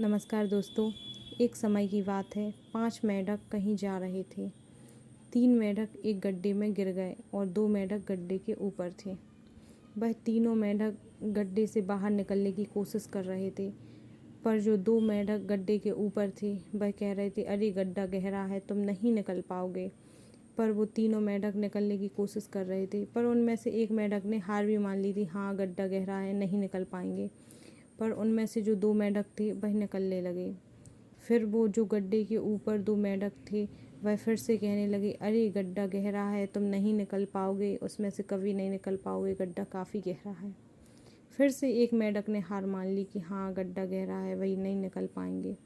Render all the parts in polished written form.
नमस्कार दोस्तों। एक समय की बात है, 5 मेंढक कहीं जा रहे थे। 3 मेंढक एक गड्ढे में गिर गए और 2 मेंढक गड्ढे के ऊपर थे। वह तीनों मेंढक गड्ढे से बाहर निकलने की कोशिश कर रहे थे, पर जो 2 मेंढक गड्ढे के ऊपर थे वह कह रहे थे, अरे गड्ढा गहरा है, तुम नहीं निकल पाओगे। पर वो तीनों मेंढक निकलने की कोशिश कर रहे थे, पर उनमें से एक मेंढक ने हार भी मान ली थी, हाँ गड्ढा गहरा है, नहीं निकल पाएंगे। पर उनमें से जो 2 मेंढक थे वह निकलने लगे। फिर वो जो गड्ढे के ऊपर 2 मेंढक थे वह फिर से कहने लगे, अरे गड्ढा गहरा है, तुम नहीं निकल पाओगे, उसमें से कभी नहीं निकल पाओगे, गड्ढा काफ़ी गहरा है। फिर से एक मेंढक ने हार मान ली कि हाँ गड्ढा गहरा है, वही नहीं निकल पाएंगे।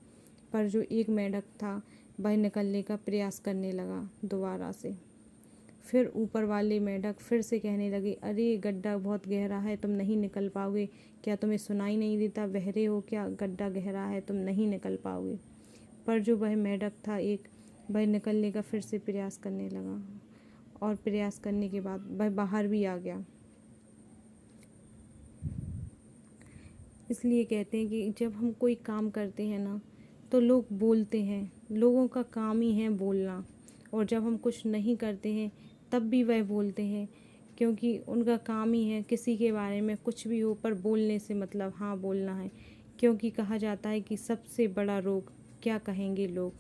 पर जो एक मेंढक था वह निकलने का प्रयास करने लगा दोबारा से। फिर ऊपर वाले मेंढक फिर से कहने लगे, अरे गड्ढा बहुत गहरा है, तुम नहीं निकल पाओगे, क्या तुम्हें सुनाई नहीं देता, बहरे हो क्या, गड्ढा गहरा है, तुम नहीं निकल पाओगे। पर जो वह मेंढक था एक, वह निकलने का फिर से प्रयास करने लगा और प्रयास करने के बाद वह बाहर भी आ गया। इसलिए कहते हैं कि जब हम कोई काम करते हैं ना, तो लोग बोलते हैं, लोगों का काम ही है बोलना। और जब हम कुछ नहीं करते हैं तब भी वह बोलते हैं, क्योंकि उनका काम ही है किसी के बारे में कुछ भी हो पर बोलने से मतलब हाँ बोलना है। क्योंकि कहा जाता है कि सबसे बड़ा रोग क्या कहेंगे लोग।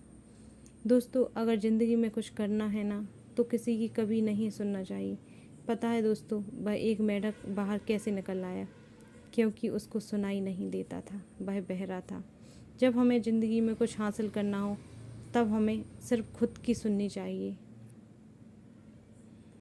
दोस्तों, अगर ज़िंदगी में कुछ करना है ना, तो किसी की कभी नहीं सुनना चाहिए। पता है दोस्तों, वह एक मेंढक बाहर कैसे निकल आया, क्योंकि उसको सुनाई नहीं देता था, वह बहरा था। जब हमें ज़िंदगी में कुछ हासिल करना हो तब हमें सिर्फ खुद की सुननी चाहिए।